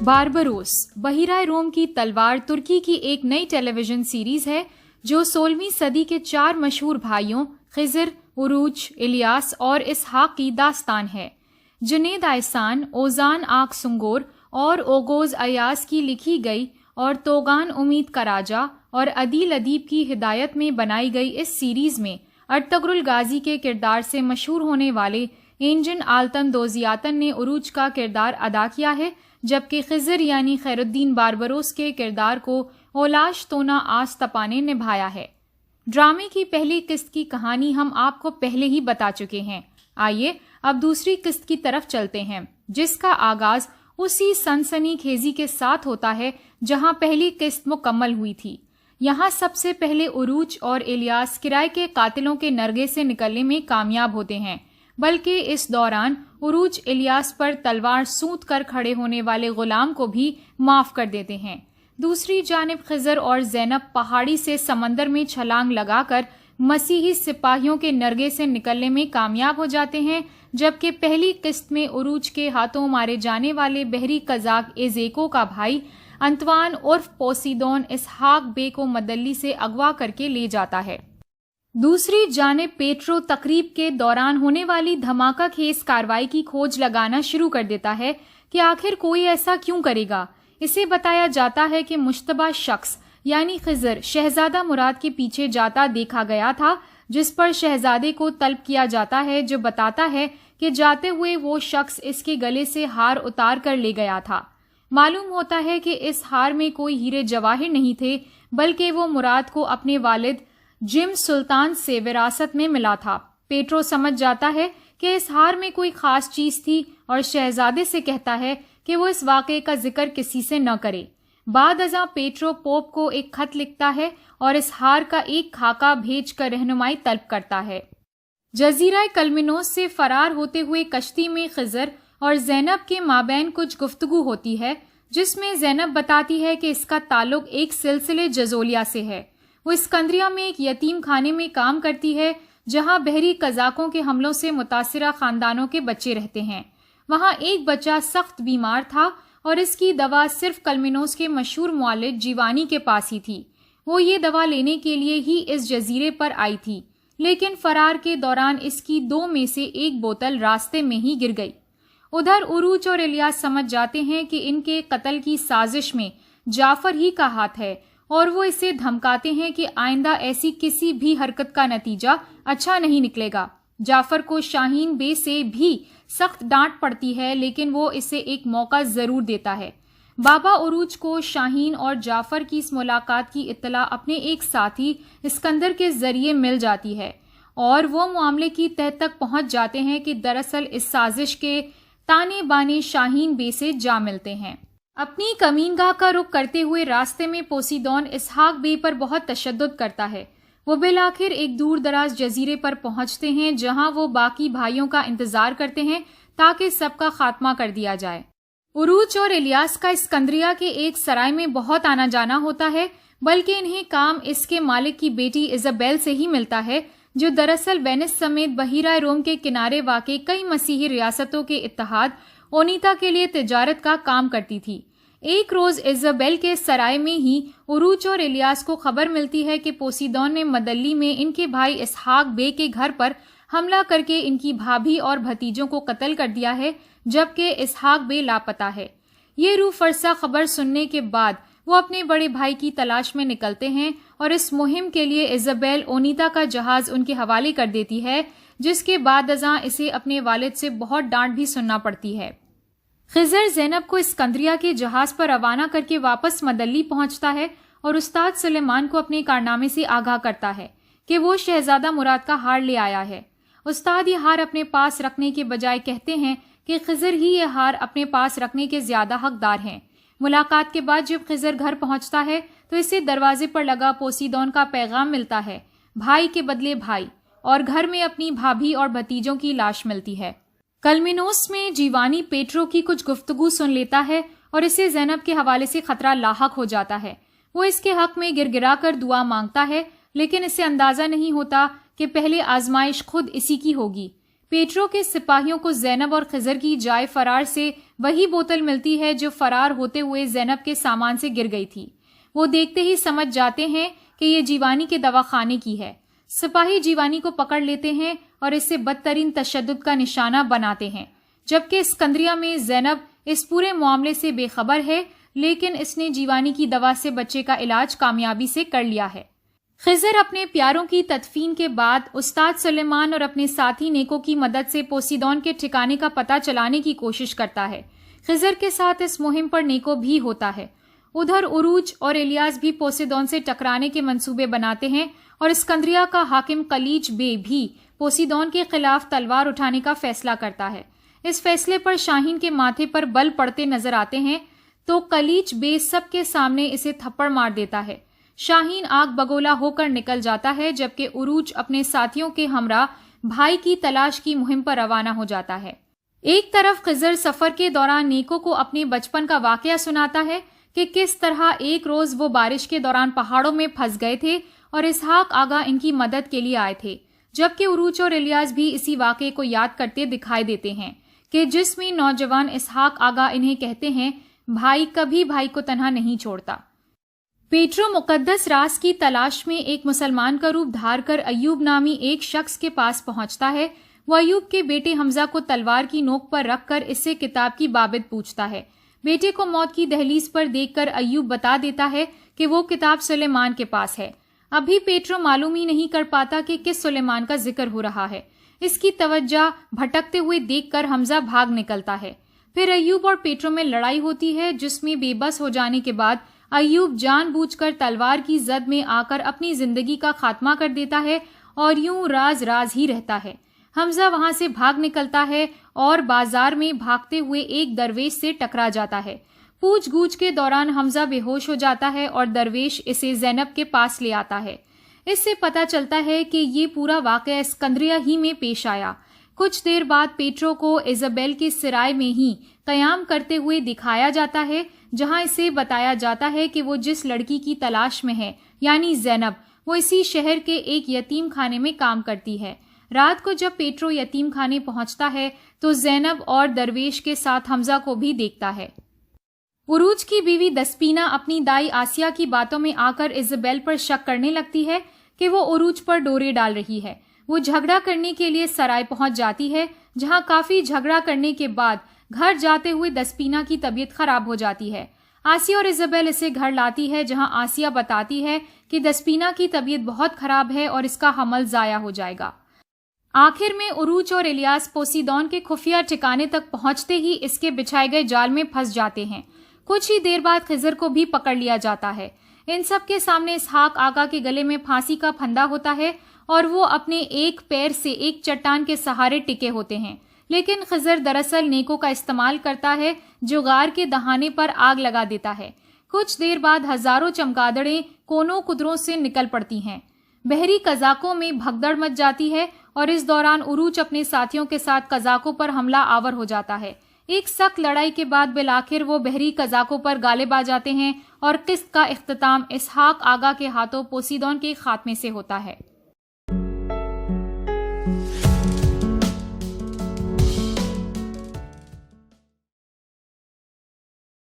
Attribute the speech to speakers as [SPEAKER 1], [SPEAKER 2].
[SPEAKER 1] बारबरोस बहिराए रोम की तलवार तुर्की की एक नई टेलीविजन सीरीज है जो 16वीं सदी के 4 मशहूर भाइयों खिज़र, उरूज, इलियास और इसहाक की दास्तान है। जुनेद आयसान, ओजान आक सुंगोर और ओगोज अयास की लिखी गई और तोगान उमीद कराजा और अदील अदीब की हिदायत में बनाई गई इस सीरीज में अर्तगरुल गाजी के किरदार से मशहूर होने वाले एंजन आल्तन दोजियातन ने उरूज का किरदार अदा किया है, जबकि खिज़र यानी खैरुद्दीन बारबरोस के किरदार को ओलाश तोना आस्तपा ने निभाया है। ड्रामे की पहली किस्त की कहानी हम आपको पहले ही बता चुके हैं। आइए अब दूसरी किस्त की तरफ चलते हैं, जिसका आगाज उसी सनसनीखेजी के साथ होता है जहां पहली किस्त मुकम्मल हुई थी। यहाँ सबसे पहले उरूज और इलियास किराए के कातिलों के नरगे से निकलने में कामयाब होते हैं, बल्कि इस दौरान उरूज इलियास पर तलवार सूंत कर खड़े होने वाले गुलाम को भी माफ कर देते हैं। दूसरी जानिब खिज़र और ज़ैनब पहाड़ी से समंदर में छलांग लगाकर मसीही सिपाहियों के नरगे से निकलने में कामयाब हो जाते हैं, जबकि पहली किस्त में उरूज के हाथों मारे जाने वाले बहरी कजाक एजेको का भाई अंतवान उर्फ पोसीदोन इसहाक बे को मदल्ली से अगवा करके ले जाता है। दूसरी जानिब पेट्रो तकरीब के दौरान होने वाली धमाका खेज कार्रवाई की खोज लगाना शुरू कर देता है कि आखिर कोई ऐसा क्यों करेगा। इसे बताया जाता है कि मुश्तबा शख्स यानी खिज़र शहजादा मुराद के पीछे जाता देखा गया था, जिस पर शहजादे को तलब किया जाता है, जो बताता है कि जाते हुए वो शख्स इसके गले से हार उतार कर ले गया था। मालूम होता है कि इस हार में कोई हीरे जवाहिर नहीं थे, बल्कि वो मुराद को अपने वालिद जिम सुल्तान से विरासत में मिला था। पेट्रो समझ जाता है कि इस हार में कोई खास चीज थी और शहजादे से कहता है कि वो इस वाक़े का जिक्र किसी से न करे। बाद अज़ां पेट्रो पोप को एक खत लिखता है और इस हार का एक खाका भेजकर रहनुमाई तलब करता है। जजीरा कलमिनोस से फरार होते हुए कश्ती में खिज़र और ज़ैनब के माबैन कुछ गुफ्तगू होती है, जिसमें ज़ैनब बताती है कि इसका ताल्लुक एक सिलसिले जजोलिया से है। वो सिकंदरिया में एक यतीम खाने में काम करती है, जहां बहरी कजाकों के हमलों से मुतासिरा खानदानों के बच्चे रहते हैं। वहां एक बच्चा सख्त बीमार था और इसकी दवा सिर्फ कलमिनोस के मशहूर मुआलिज जीवानी के पास ही थी। वो ये दवा लेने के लिए ही इस जजीरे पर आई थी, लेकिन फरार के दौरान इसकी 2 में से एक बोतल रास्ते में ही गिर गई। उधर उरूज और इलियास समझ जाते हैं कि इनके कत्ल की साजिश में जाफर ही का हाथ है और वो इसे धमकाते हैं कि आइंदा ऐसी किसी भी हरकत का नतीजा अच्छा नहीं निकलेगा। जाफर को शाहीन बे से भी सख्त डांट पड़ती है, लेकिन वो इसे एक मौका जरूर देता है। बाबा उरूज को शाहीन और जाफर की इस मुलाकात की इत्तला अपने एक साथी इस्कंदर के जरिए मिल जाती है और वो मामले की तह तक पहुंच जाते हैं कि दरअसल इस साजिश के ताने बाने शाहीन बे से जा मिलते हैं। अपनी कमीनगाह का रुख करते हुए रास्ते में पोसीदोन इसहाक बे पर बहुत तशद्दुद करता है। वो बिलाखिर एक दूर दराज जजीरे पर पहुंचते हैं, जहां वो बाकी भाइयों का इंतजार करते हैं ताकि सबका खात्मा कर दिया जाए। उरूज और इलियास का सिकंदरिया के एक सराय में बहुत आना जाना होता है, बल्कि इन्हें काम इसके मालिक की बेटी इजाबेल से ही मिलता है, जो दरअसल वेनिस समेत बहिराए रोम के किनारे वाक़े कई मसीही रियासतों के इत्तेहाद ओनीता के लिए तिजारत का काम करती थी। एक रोज इजाबेल के सराय में ही उरूज और इलियास को खबर मिलती है कि पोसीदोन ने मदल्ली में इनके भाई इसहाक बे के घर पर हमला करके इनकी भाभी और भतीजों को कत्ल कर दिया है, जबकि इसहाक बे लापता है। ये रूह फरसा खबर सुनने के बाद वो अपने बड़े भाई की तलाश में निकलते हैं और इस मुहिम के लिए इजाबेल ओनीता का जहाज उनके हवाले कर देती है, जिसके बाद अज़ां इसे अपने वालिद से बहुत डांट भी सुनना पड़ती है। खिज़र ज़ैनब को सिकंदरिया के जहाज पर रवाना करके वापस मदल्ली पहुंचता है और उस्ताद सुलेमान को अपने कारनामे से आगाह करता है कि वो शहजादा मुराद का हार ले आया है। उस्ताद ये हार अपने पास रखने के बजाय कहते हैं कि खिज़र ही ये हार अपने पास रखने के ज्यादा हकदार हैं। मुलाकात के बाद जब खिज़र घर पहुंचता है तो इसे दरवाजे पर लगा पोसीदोन का पैगाम मिलता है, भाई के बदले भाई, और घर में अपनी भाभी और भतीजों की लाश मिलती है। कलमिनोस में जीवानी पेट्रो की कुछ गुफ्तगू सुन लेता है और इसे ज़ैनब के हवाले से खतरा लाहक हो जाता है। वो इसके हक में गिरगिरा कर दुआ मांगता है, लेकिन इसे अंदाजा नहीं होता कि पहले आजमाइश खुद इसी की होगी। پیٹرو کے سپاہیوں کو زینب اور خضر کی جائے فرار سے وہی بوتل ملتی ہے جو فرار ہوتے ہوئے زینب کے سامان سے گر گئی تھی۔ وہ دیکھتے ہی سمجھ جاتے ہیں کہ یہ جیوانی کے دواخانے کی ہے۔ سپاہی جیوانی کو پکڑ لیتے ہیں اور اسے بدترین تشدد کا نشانہ بناتے ہیں، جبکہ اسکندریہ میں زینب اس پورے معاملے سے بے خبر ہے، لیکن اس نے جیوانی کی دوا سے بچے کا علاج کامیابی سے کر لیا ہے۔ خضر اپنے پیاروں کی تدفین کے بعد استاد سلیمان اور اپنے ساتھی نیکو کی مدد سے پوسیدون کے ٹھکانے کا پتہ چلانے کی کوشش کرتا ہے۔ خضر کے ساتھ اس مہم پر نیکو بھی ہوتا ہے۔ ادھر عروج اور الیاس بھی پوسیدون سے ٹکرانے کے منصوبے بناتے ہیں اور اسکندریہ کا حاکم قلیچ بے بھی پوسیدون کے خلاف تلوار اٹھانے کا فیصلہ کرتا ہے۔ اس فیصلے پر شاہین کے ماتھے پر بل پڑتے نظر آتے ہیں تو قلیچ بے سب کے سامنے اسے تھپڑ مار دیتا ہے۔ شاہین آگ بگولا ہو کر نکل جاتا ہے، جبکہ عروج اپنے ساتھیوں کے ہمراہ بھائی کی تلاش کی مہم پر روانہ ہو جاتا ہے۔ ایک طرف خضر سفر کے دوران نیکو کو اپنے بچپن کا واقعہ سناتا ہے کہ کس طرح ایک روز وہ بارش کے دوران پہاڑوں میں پھنس گئے تھے اور اسحاق آغا ان کی مدد کے لیے آئے تھے، جبکہ عروج اور الیاس بھی اسی واقعے کو یاد کرتے دکھائی دیتے ہیں کہ جس میں نوجوان اسحاق آغا انہیں کہتے ہیں، بھائی کبھی بھائی کو تنہا نہیں چھوڑتا۔ پیٹرو مقدس راز کی تلاش میں ایک مسلمان کا روپ دھار کر ایوب نامی ایک شخص کے پاس پہنچتا ہے۔ وہ ایوب کے بیٹے حمزہ کو تلوار کی نوک پر رکھ کر اس سے کتاب کی بابت پوچھتا ہے۔ بیٹے کو موت کی دہلیز پر دیکھ کر ایوب بتا دیتا ہے کہ وہ کتاب سلیمان کے پاس ہے۔ ابھی پیٹرو معلوم ہی نہیں کر پاتا کہ کس سلیمان کا ذکر ہو رہا ہے۔ اس کی توجہ بھٹکتے ہوئے دیکھ کر حمزہ بھاگ نکلتا ہے۔ پھر ایوب اور پیٹرو میں لڑائی ہوتی ہے، جس میں بے بس ہو جانے کے بعد ایوب جان بوجھ کر تلوار کی زد میں آ کر اپنی زندگی کا خاتمہ کر دیتا ہے اور یوں راز راز ہی رہتا ہے۔ حمزہ وہاں سے بھاگ نکلتا ہے اور بازار میں بھاگتے ہوئے ایک درویش سے ٹکرا جاتا ہے۔ پوچھ گچھ کے دوران حمزہ بے ہوش ہو جاتا ہے اور درویش اسے زینب کے پاس لے آتا ہے۔ اس سے پتہ چلتا ہے کہ یہ پورا واقعہ اسکندریہ ہی میں پیش آیا۔ کچھ دیر بعد پیٹرو کو ایزابیل کے سرائے میں ہی قیام کرتے ہوئے دکھایا جاتا ہے، جہاں اسے بتایا جاتا ہے کہ وہ جس لڑکی کی تلاش میں ہے، یعنی زینب، وہ اسی شہر کے ایک یتیم خانے میں کام کرتی ہے۔ رات کو جب پیٹرو یتیم خانے پہنچتا ہے تو زینب اور درویش کے ساتھ حمزہ کو بھی دیکھتا ہے۔ عروج کی بیوی دسپینا اپنی دائی آسیہ کی باتوں میں آ کر ایزابیل پر شک کرنے لگتی ہے کہ وہ عروج پر ڈورے ڈال رہی ہے۔ وہ جھگڑا کرنے کے لیے سرائے پہنچ جاتی ہے، جہاں کافی جھگڑا کرنے کے بعد گھر جاتے ہوئے دسپینا کی طبیعت خراب ہو جاتی ہے۔ آسیہ اور ایزابیل اسے گھر لاتی ہے، جہاں آسیہ بتاتی ہے کہ دسپینا کی طبیعت بہت خراب ہے اور اس کا حمل ضائع ہو جائے گا۔ آخر میں عروج اور الیاس پوسیدون کے خفیہ ٹھکانے تک پہنچتے ہی اس کے بچھائے گئے جال میں پھنس جاتے ہیں۔ کچھ ہی دیر بعد خضر کو بھی پکڑ لیا جاتا ہے۔ ان سب کے سامنے اسحاق آقا کے گلے میں پھانسی کا پھندا ہوتا ہے اور وہ اپنے ایک پیر سے ایک چٹان کے سہارے ٹکے ہوتے ہیں، لیکن خضر دراصل نیکو کا استعمال کرتا ہے جو غار کے دہانے پر آگ لگا دیتا ہے۔ کچھ دیر بعد ہزاروں چمگادڑیں کونوں قدروں سے نکل پڑتی ہیں۔ بحری قزاقوں میں بھگدڑ مچ جاتی ہے اور اس دوران عروج اپنے ساتھیوں کے ساتھ قزاقوں پر حملہ آور ہو جاتا ہے۔ ایک سخت لڑائی کے بعد بالآخر وہ بحری قزاقوں پر غالب آ جاتے ہیں اور قسط کا اختتام اسحاق آغا کے ہاتھوں پوسیدون کے خاتمے سے ہوتا ہے۔